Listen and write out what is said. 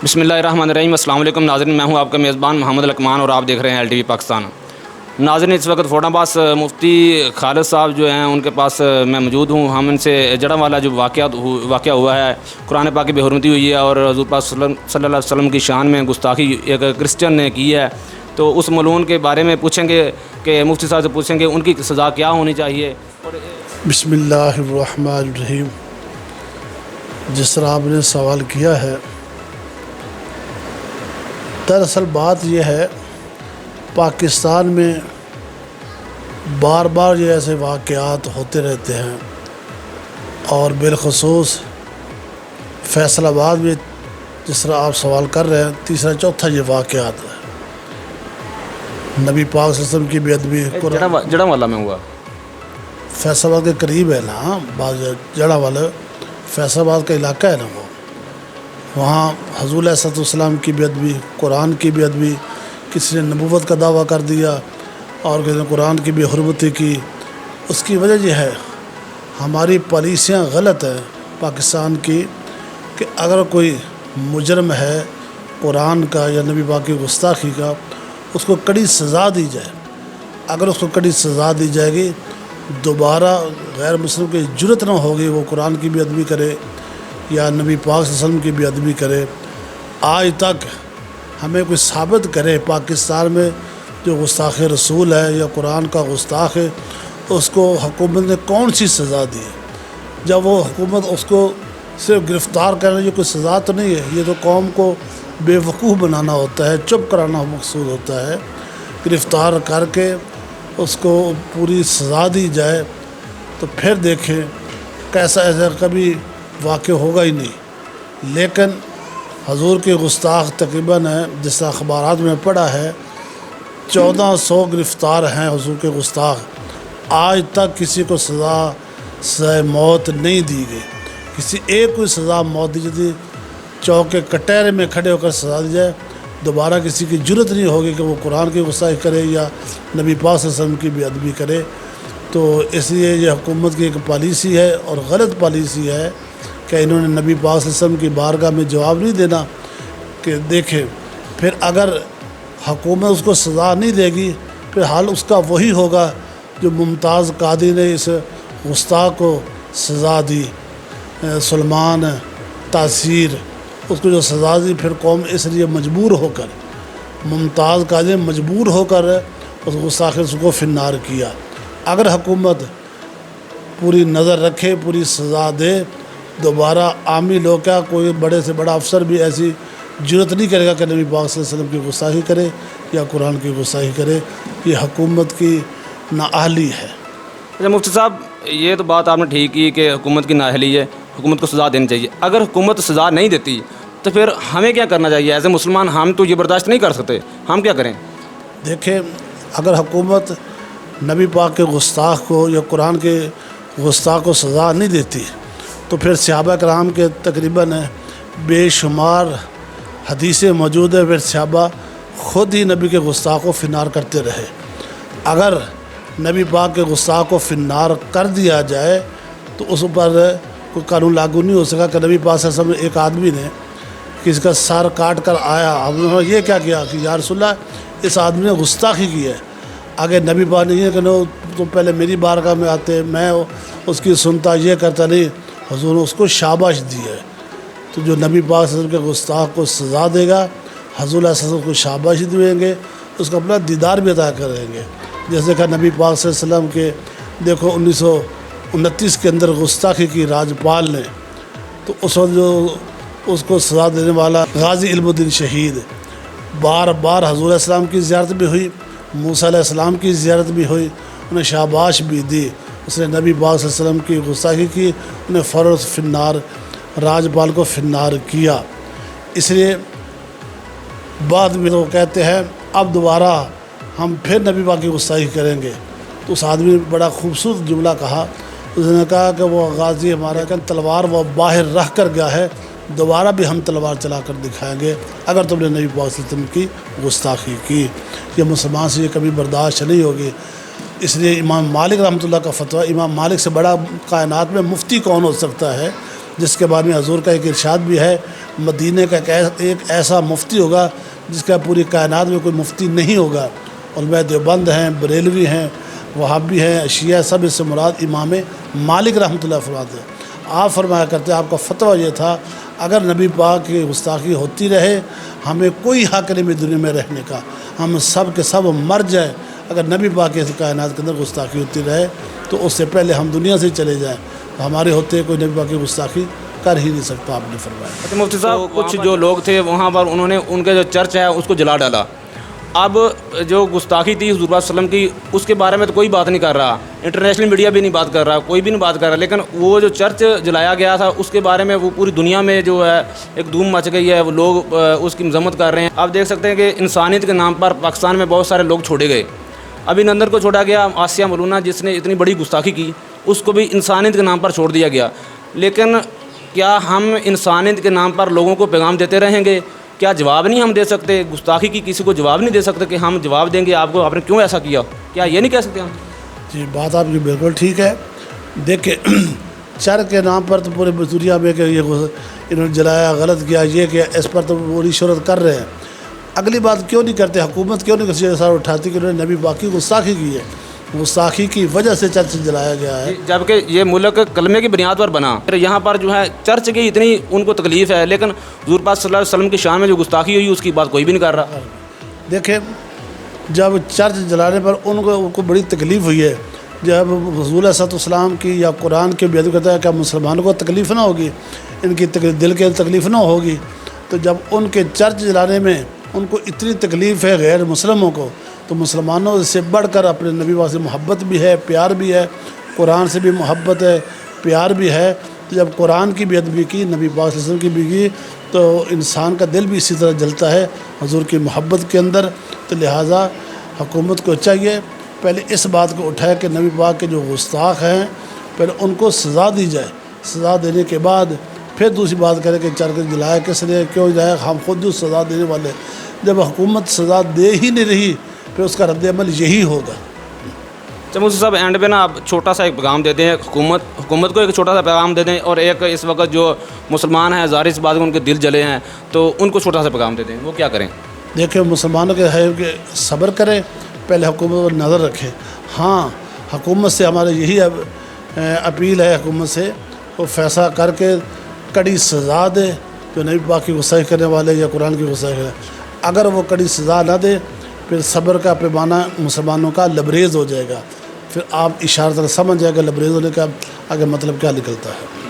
بسم اللہ الرحمن الرحیم۔ السلام علیکم ناظرین، میں ہوں آپ کا میزبان محمد لقمان اور آپ دیکھ رہے ہیں LTV پاکستان۔ ناظرین، اس وقت فوٹا پاس مفتی خالد صاحب جو ہیں ان کے پاس میں موجود ہوں۔ ہم ان سے جڑا والا جو واقعہ ہوا ہے، قرآن پاک کی بے حرمتی ہوئی ہے اور حضور پاک صلی اللہ علیہ وسلم کی شان میں گستاخی ایک کرسچن نے کی ہے، تو اس ملعون کے بارے میں پوچھیں گے کہ مفتی صاحب سے پوچھیں گے ان کی سزا کیا ہونی چاہیے۔ بسم اللہ الرحمن الرحیم۔ جس طرح آپ نے سوال کیا ہے، دراصل بات یہ ہے پاکستان میں بار بار یہ ایسے واقعات ہوتے رہتے ہیں، اور بالخصوص فیصل آباد میں جس طرح آپ سوال کر رہے ہیں، تیسرا چوتھا یہ واقعات ہے۔ نبی پاک صلی اللہ علیہ وسلم کی بے ادبی جڑا والا میں ہوا، فیصل آباد کے قریب ہے نا، بعض جڑا والا فیصل آباد کا علاقہ ہے نا، وہاں حضور علیہ السلام کی بے ادبی، قرآن کی بے ادبی، کسی نے نبوت کا دعویٰ کر دیا اور کسی نے قرآن کی بے حرمتی کی۔ اس کی وجہ یہ ہے ہماری پالیسیاں غلط ہیں پاکستان کی، کہ اگر کوئی مجرم ہے قرآن کا یا نبی پاک کی گستاخی کا، اس کو کڑی سزا دی جائے۔ اگر اس کو کڑی سزا دی جائے گی، دوبارہ غیر مسلم کی جرت نہ ہوگی وہ قرآن کی بے ادبی کرے یا نبی پاک صلی اللہ علیہ وسلم کی بے ادبی کرے۔ آج تک ہمیں کوئی ثابت کرے پاکستان میں جو گستاخ رسول ہے یا قرآن کا گستاخ ہے، اس کو حکومت نے کون سی سزا دی ہے؟ جب وہ حکومت اس کو صرف گرفتار کرنے کی کوئی سزا تو نہیں ہے، یہ تو قوم کو بے وقوف بنانا ہوتا ہے، چپ کرانا مقصود ہوتا ہے۔ گرفتار کر کے اس کو پوری سزا دی جائے تو پھر دیکھیں کیسا ایسا کبھی واقع ہوگا ہی نہیں۔ لیکن حضور کے گستاخ تقریباً جس طرح اخبارات میں پڑھا ہے 1400 گرفتار ہیں حضور کے گستاخ، آج تک کسی کو سزا موت نہیں دی گئی۔ کسی ایک کوئی سزا موت دی جاتی، چوک کے کٹہرے میں کھڑے ہو کر سزا دی جائے، دوبارہ کسی کی جرت نہیں ہوگی کہ وہ قرآن کی گستاخی کرے یا نبی پاک صلی اللہ علیہ وسلم کی بے ادبی کرے۔ تو اس لیے یہ حکومت کی ایک پالیسی ہے اور غلط پالیسی ہے کہ انہوں نے نبی پاک صلی اللہ علیہ وسلم کی بارگاہ میں جواب نہیں دینا کہ دیکھیں، پھر اگر حکومت اس کو سزا نہیں دے گی، پھر حال اس کا وہی ہوگا جو ممتاز قادری نے اس گستاخ کو سزا دی، سلمان تاثیر، اس کو جو سزا دی، پھر قوم اس لیے مجبور ہو کر، ممتاز قادری مجبور ہو کر اس گستاخ کو فی النار کیا۔ اگر حکومت پوری نظر رکھے، پوری سزا دے، دوبارہ عامی لوگ کیا، کوئی بڑے سے بڑا افسر بھی ایسی جرت نہیں کرے گا کہ نبی پاک صلی اللہ علیہ وسلم کی گستاخی کرے یا قرآن کی گستاخی کرے۔ یہ حکومت کی نااہلی ہے۔ اچھا مفتی صاحب، یہ تو بات آپ نے ٹھیک کی کہ حکومت کی نااہلی ہے، حکومت کو سزا دینی چاہیے۔ اگر حکومت سزا نہیں دیتی تو پھر ہمیں کیا کرنا چاہیے؟ ایز اے مسلمان ہم تو یہ برداشت نہیں کر سکتے، ہم کیا کریں؟ دیکھیں، اگر حکومت نبی پاک کے گستاخ کو یا قرآن کے گستاخ کو سزا نہیں دیتی تو پھر صحابہ کرام کے تقریباً بے شمار حدیثیں موجود ہیں، پھر صحابہ خود ہی نبی کے گستاخ کو فی النار کرتے رہے۔ اگر نبی پاک کے گستاخ کو فی النار کر دیا جائے تو اس پر کوئی قانون لاگو نہیں ہو سکا کہ نبی پاک صلی اللہ علیہ وسلم ایک آدمی نے کسی کا سر کاٹ کر آیا، ہم نے یہ کیا کیا کہ یا رسول اللہ اس آدمی نے گستاخی کی ہے، آگے نبی پاک نے یہ کہ نو تو پہلے میری بارگاہ میں آتے، میں اس کی سنتا، یہ کرتا نہیں، حضور نے اس کو شاباش دی ہے۔ تو جو نبی پاک صلی اللہ علیہ وسلم کے گستاخ کو سزا دے گا، حضور علیہ وسلم کو شاباشی دیں گے، اس کو اپنا دیدار بھی عطا کریں گے۔ جیسے کہ نبی پاک صلی اللہ علیہ وسلم کے دیکھو 1929 کے اندر گستاخی کی راجپال نے، تو اس وقت جو اس کو سزا دینے والا غازی علم الدین شہید، بار بار حضور علیہ السلام کی زیارت بھی ہوئی، موسیٰ علیہ السلام کی زیارت بھی ہوئی، انہیں شاباش بھی دی، اس نے نبی پاک صلی اللہ علیہ وسلم کی گستاخی کی، انہیں فوراً فی النار، راجپال کو فی النار کیا۔ اس لیے بعد میں وہ کہتے ہیں اب دوبارہ ہم پھر نبی پاک کی گستاخی کریں گے، تو اس آدمی نے بڑا خوبصورت جملہ کہا، اس نے کہا کہ وہ غازی ہمارا تلوار وہ باہر رکھ کر گیا ہے، دوبارہ بھی ہم تلوار چلا کر دکھائیں گے اگر تم نے نبی پاک صلی اللہ علیہ وسلم کی گستاخی کی۔ یہ مسلمان سے یہ کبھی برداشت نہیں ہوگی۔ اس لیے امام مالک رحمۃ اللہ کا فتویٰ، امام مالک سے بڑا کائنات میں مفتی کون ہو سکتا ہے جس کے بارے میں حضور کا ایک ارشاد بھی ہے، مدینہ کا ایک ایسا مفتی ہوگا جس کا پوری کائنات میں کوئی مفتی نہیں ہوگا۔ علماء دیوبند ہیں، بریلوی ہیں، وہابی ہیں، شیعہ، سب اس سے مراد امام مالک رحمۃ اللہ فرماتے ہیں۔ آپ فرمایا کرتے آپ کا فتویٰ یہ تھا، اگر نبی پاک کی گستاخی ہوتی رہے ہمیں کوئی حق نہیں دنیا میں رہنے کا، ہم سب کے سب مر جائیں اگر نبی پاک کی کائنات کے اندر گستاخی ہوتی رہے تو اس سے پہلے ہم دنیا سے چلے جائیں، تو ہمارے ہوتے کوئی نبی پاک کی گستاخی کر ہی نہیں سکتا، آپ نے فرمایا۔ مفتی صاحب کچھ جو لوگ تھے وہاں پر انہوں نے ان کے جو چرچ ہے اس کو جلا ڈالا۔ اب جو گستاخی تھی حضور صلی اللہ علیہ وسلم کی اس کے بارے میں تو کوئی بات نہیں کر رہا، انٹرنیشنل میڈیا بھی نہیں بات کر رہا، کوئی بھی نہیں بات کر رہا، لیکن وہ جو چرچ جلایا گیا تھا اس کے بارے میں وہ پوری دنیا میں جو ہے ایک دھوم مچ گئی ہے، وہ لوگ اس کی مذمت کر رہے ہیں۔ آپ دیکھ سکتے ہیں کہ انسانیت کے نام پر پاکستان میں بہت سارے لوگ چھوڑے گئے۔ ابھی نندر کو چھوڑا گیا، آسیہ مولونہ جس نے اتنی بڑی گستاخی کی اس کو بھی انسانیت کے نام پر چھوڑ دیا گیا۔ لیکن کیا ہم انسانیت کے نام پر لوگوں کو پیغام دیتے رہیں گے؟ کیا جواب نہیں ہم دے سکتے؟ گستاخی کی کسی کو جواب نہیں دے سکتے کہ ہم جواب دیں گے آپ کو، آپ نے کیوں ایسا کیا؟ کیا یہ نہیں کہہ سکتے ہم؟ جی بات آپ کی بالکل ٹھیک ہے۔ دیکھیں چر کے نام پر تو پورے دنیا میں کہ یہ انہوں نے جلایا، غلط کیا، یہ کیا، اس پر تو پوری شہرت کر رہے ہیں۔ اگلی بات کیوں نہیں کرتے؟ حکومت کیوں نہیں کسی ساتھ اٹھاتی کہ انہوں نے نبی پاک کی گستاخی کی ہے؟ گستاخی کی وجہ سے چرچ جلایا گیا ہے، جبکہ یہ ملک کلمے کی بنیاد پر بنا۔ پھر یہاں پر جو ہے چرچ کی اتنی ان کو تکلیف ہے، لیکن حضور پاک صلی اللہ علیہ وسلم کی شان میں جو گستاخی ہوئی اس کی بات کوئی بھی نہیں کر رہا۔ دیکھیں جب چرچ جلانے پر ان کو بڑی تکلیف ہوئی ہے، جب حضور علیہ السلام کی یا قرآن کے بیعت کہتا ہے کہ مسلمانوں کو تکلیف نہ ہوگی، ان کی دل کے تکلیف نہ ہوگی، تو جب ان کے چرچ جلانے میں ان کو اتنی تکلیف ہے غیر مسلموں کو، تو مسلمانوں سے بڑھ کر اپنے نبی پاک سے محبت بھی ہے، پیار بھی ہے، قرآن سے بھی محبت ہے، پیار بھی ہے۔ تو جب قرآن کی بیعت بھی کی، نبی پاک صلی اللہ علیہ وسلم کی بھی کی، تو انسان کا دل بھی اسی طرح جلتا ہے حضور کی محبت کے اندر۔ تو لہٰذا حکومت کو چاہیے پہلے اس بات کو اٹھائے کہ نبی پاک کے جو گستاخ ہیں پہلے ان کو سزا دی جائے، سزا دینے کے بعد پھر دوسری بات کرے کہ چرچ جلایا کس نے، کیوں جلایا، ہم خود جو سزا دینے والے۔ جب حکومت سزا دے ہی نہیں رہی پھر اس کا رد عمل یہی ہوگا۔ مفتی صاحب اینڈ پہ نا آپ چھوٹا سا ایک پیغام دیتے ہیں، حکومت کو ایک چھوٹا سا پیغام دے دیں، اور ایک اس وقت جو مسلمان ہیں ظاہر سی بات ہے ان کے دل جلے ہیں تو ان کو چھوٹا سا پیغام دے دیں، وہ کیا کریں؟ دیکھیں مسلمانوں کے ہے کہ صبر کریں، پہلے حکومت پر نظر رکھیں۔ ہاں حکومت سے ہمارا یہی اپیل ہے، حکومت سے وہ فیصلہ کر کے کڑی سزا دے جو نبی پاک کی گستاخی کرنے والے یا قرآن کی گستاخی کرنے والے۔ اگر وہ کڑی سزا نہ دے پھر صبر کا پیمانہ مسلمانوں کا لبریز ہو جائے گا، پھر آپ اشارہ سمجھ جائے گا لبریز ہونے کا آگے مطلب کیا نکلتا ہے۔